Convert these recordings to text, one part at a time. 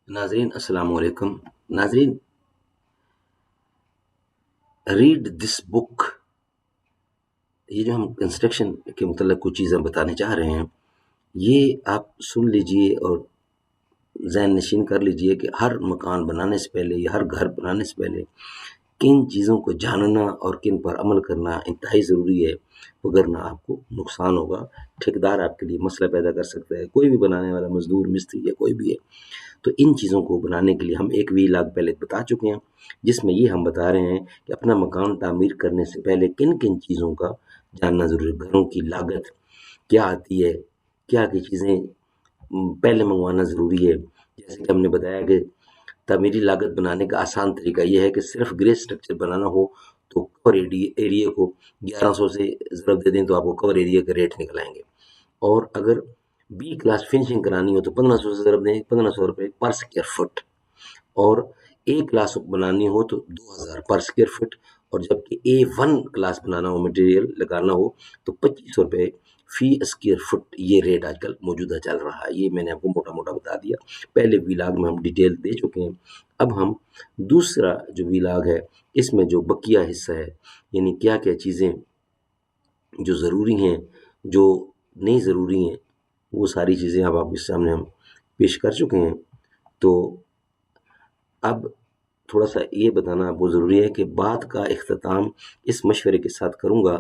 ناظرین السلام علیکم. ناظرین، ریڈ دس بک. یہ جو ہم کنسٹرکشن کے متعلق کچھ چیزیں بتانے چاہ رہے ہیں، یہ آپ سن لیجئے اور ذہن نشین کر لیجئے کہ ہر مکان بنانے سے پہلے یا ہر گھر بنانے سے پہلے کن چیزوں کو جاننا اور کن پر عمل کرنا انتہائی ضروری ہے، وگرنہ آپ کو نقصان ہوگا. ٹھیکیدار آپ کے لیے مسئلہ پیدا کر سکتا ہے، کوئی بھی بنانے والا مزدور مستری یا کوئی بھی ہے. تو ان چیزوں کو بنانے کے لیے ہم ایک وی لاگ پہلے بتا چکے ہیں، جس میں یہ ہم بتا رہے ہیں کہ اپنا مکان تعمیر کرنے سے پہلے کن کن چیزوں کا جاننا ضروری ہے. گھروں کی لاگت کیا آتی ہے، کیا کی چیزیں پہلے منگوانا ضروری ہے. جیسے کہ ہم نے بتایا کہ تعمیری لاگت بنانے کا آسان طریقہ یہ ہے کہ صرف گرے سٹرکچر بنانا ہو تو کور ایریا کو 1100 سے ضرب دے دیں تو آپ کو کور ایریا کے ریٹ نکل آئیں گے. اور اگر بی کلاس فنشنگ کرانی ہو تو 1500 سے ضرب دیں، 1500 روپے پر سکوائر فٹ. اور اے کلاس بنانی ہو تو 2000 پر سکوائر فٹ. اور جبکہ A1 کلاس بنانا ہو، مٹیریل لگانا ہو تو 2500 روپے فی اسکوائر فٹ. یہ ریٹ آج کل موجودہ چل رہا ہے. یہ میں نے آپ کو موٹا موٹا بتا دیا، پہلے ویلاگ میں ہم ڈیٹیل دے چکے ہیں. اب ہم دوسرا جو ویلاگ ہے، اس میں جو بقیہ حصہ ہے، یعنی کیا کیا چیزیں جو ضروری ہیں، جو نہیں ضروری ہیں، وہ ساری چیزیں اب آپ کے سامنے ہم پیش کر چکے ہیں. تو اب تھوڑا سا یہ بتانا آپ کو ضروری ہے کہ بات کا اختتام اس مشورے کے ساتھ کروں گا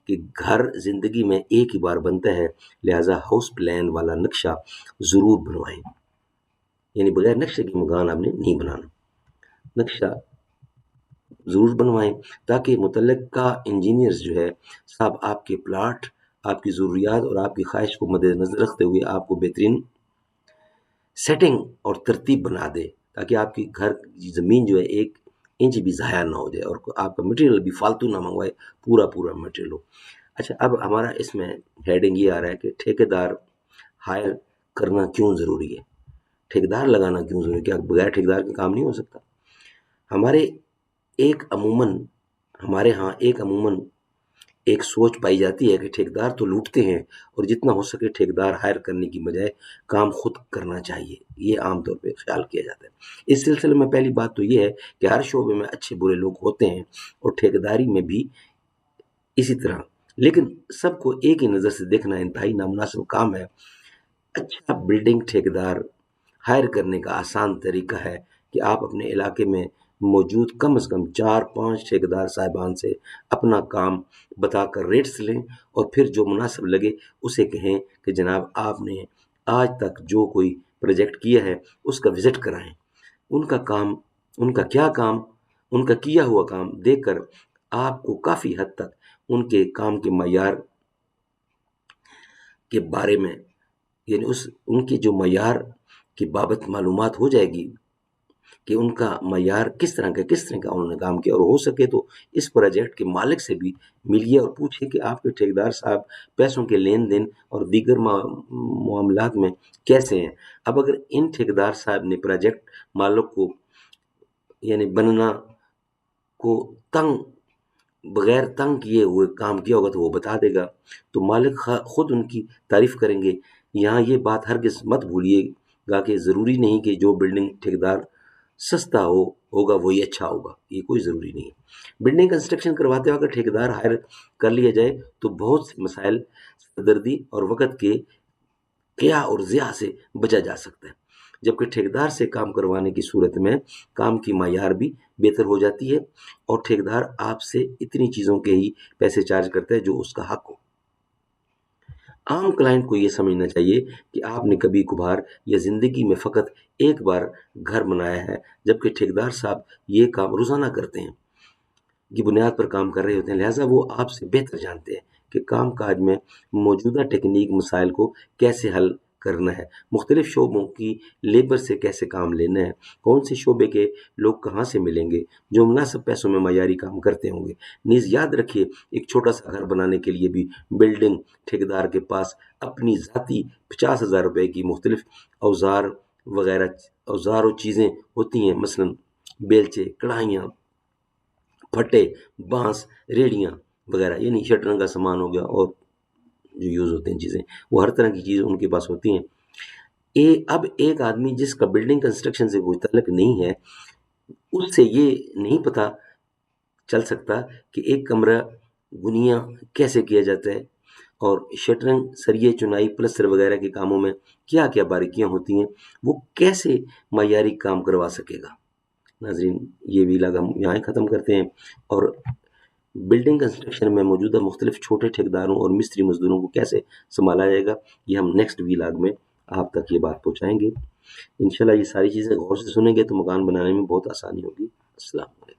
کہ گھر زندگی میں ایک ہی بار بنتا ہے، لہٰذا ہاؤس پلان والا نقشہ ضرور بنوائیں. یعنی بغیر نقشے کے مکان آپ نے نہیں بنانا، نقشہ ضرور بنوائیں تاکہ متعلقہ انجینئرز جو ہے صاحب آپ کے پلاٹ، آپ کی ضروریات اور آپ کی خواہش کو مد نظر رکھتے ہوئے آپ کو بہترین سیٹنگ اور ترتیب بنا دے، تاکہ آپ کی گھر کی زمین جو ہے 1 انچ بھی ضائع نہ ہو جائے اور آپ کا مٹیریل بھی فالتو نہ منگوائے، پورا مٹیریل ہو. اچھا، اب ہمارا اس میں ہیڈنگ یہ آ رہا ہے کہ ٹھیکیدار ہائر کرنا کیوں ضروری ہے، ٹھیکیدار لگانا کیوں ضروری ہے، کیا بغیر ٹھیکیدار کا کام نہیں ہو سکتا. ہمارے ہاں ایک عموماً ایک سوچ پائی جاتی ہے کہ ٹھیکیدار تو لوٹتے ہیں اور جتنا ہو سکے ٹھیکیدار ہائر کرنے کی بجائے کام خود کرنا چاہیے. یہ عام طور پہ خیال کیا جاتا ہے. اس سلسلے میں پہلی بات تو یہ ہے کہ ہر شعبے میں اچھے برے لوگ ہوتے ہیں اور ٹھیکیداری میں بھی اسی طرح، لیکن سب کو ایک ہی نظر سے دیکھنا انتہائی نامناسب کام ہے. اچھا بلڈنگ ٹھیکیدار ہائر کرنے کا آسان طریقہ ہے کہ آپ اپنے علاقے میں موجود کم از کم 4-5 ٹھیکیدار صاحبان سے اپنا کام بتا کر ریٹس لیں اور پھر جو مناسب لگے اسے کہیں کہ جناب آپ نے آج تک جو کوئی پروجیکٹ کیا ہے اس کا وزٹ کرائیں. ان کا کام، ان کا کیا ہوا کام دیکھ کر آپ کو کافی حد تک ان کے کام کے معیار کے بارے میں، یعنی ان کے جو معیار کی بابت معلومات ہو جائے گی کہ ان کا معیار کس طرح کا انہوں نے کام کیا. اور ہو سکے تو اس پروجیکٹ کے مالک سے بھی ملیے اور پوچھیں کہ آپ کے ٹھیکیدار صاحب پیسوں کے لین دین اور دیگر معاملات میں کیسے ہیں. اب اگر ان ٹھیکیدار صاحب نے پروجیکٹ مالک کو یعنی بننا کو بغیر تنگ کیے ہوئے کام کیا ہوگا تو وہ بتا دے گا، تو مالک خود ان کی تعریف کریں گے. یہاں یہ بات ہرگز مت بھولیے گا کہ ضروری نہیں کہ جو بلڈنگ ٹھیکیدار سستا ہوگا وہی اچھا ہوگا، یہ کوئی ضروری نہیں ہے. بلڈنگ کنسٹرکشن کرواتے وقت ٹھیکیدار ہائر کر لیا جائے تو بہت سے مسائل، سردردی اور وقت کے کیا اور ضیاع سے بچا جا سکتا ہے. جبکہ ٹھیکیدار سے کام کروانے کی صورت میں کام کی معیار بھی بہتر ہو جاتی ہے اور ٹھیکیدار آپ سے اتنی چیزوں کے ہی پیسے چارج کرتا ہے جو اس کا حق ہو. عام کلائنٹ کو یہ سمجھنا چاہیے کہ آپ نے کبھی کبھار یا زندگی میں فقط ایک بار گھر بنایا ہے، جبکہ ٹھیکیدار صاحب یہ کام روزانہ کرتے ہیں کی بنیاد پر کام کر رہے ہوتے ہیں. لہٰذا وہ آپ سے بہتر جانتے ہیں کہ کام کاج میں موجودہ ٹیکنیک مسائل کو کیسے حل کرنا ہے، مختلف شعبوں کی لیبر سے کیسے کام لینا ہے، کون سے شعبے کے لوگ کہاں سے ملیں گے جو مناسب پیسوں میں معیاری کام کرتے ہوں گے. نیز یاد رکھیے، ایک چھوٹا سا گھر بنانے کے لیے بھی بلڈنگ ٹھیکیدار کے پاس اپنی ذاتی 50,000 روپے کی مختلف اوزار و چیزیں ہوتی ہیں، مثلا بیلچے، کڑھائیاں، پھٹے، بانس، ریڑیاں وغیرہ، یعنی شٹرنگ کا سامان ہو گیا اور جو یوز ہوتے ہیں چیزیں، وہ ہر طرح کی چیزیں ان کے پاس ہوتی ہیں. اب ایک آدمی جس کا بلڈنگ کنسٹرکشن سے کوئی تعلق نہیں ہے، اس سے یہ نہیں پتا چل سکتا کہ ایک کمرہ بنیا کیسے کیا جاتا ہے، اور شٹرنگ، سریے، چنائی، پلستر وغیرہ کے کاموں میں کیا کیا باریکیاں ہوتی ہیں، وہ کیسے معیاری کام کروا سکے گا۔ ناظرین، یہ ویلاگ ہم یہاں ختم کرتے ہیں، اور بلڈنگ کنسٹرکشن میں موجودہ مختلف چھوٹے ٹھیکیداروں اور مستری مزدوروں کو کیسے سنبھالا جائے گا، یہ ہم نیکسٹ ویلاگ میں آپ تک یہ بات پہنچائیں گے۔ انشاءاللہ یہ ساری چیزیں غور سے سنیں گے تو مکان بنانے میں بہت آسانی ہوگی۔ السلام علیکم۔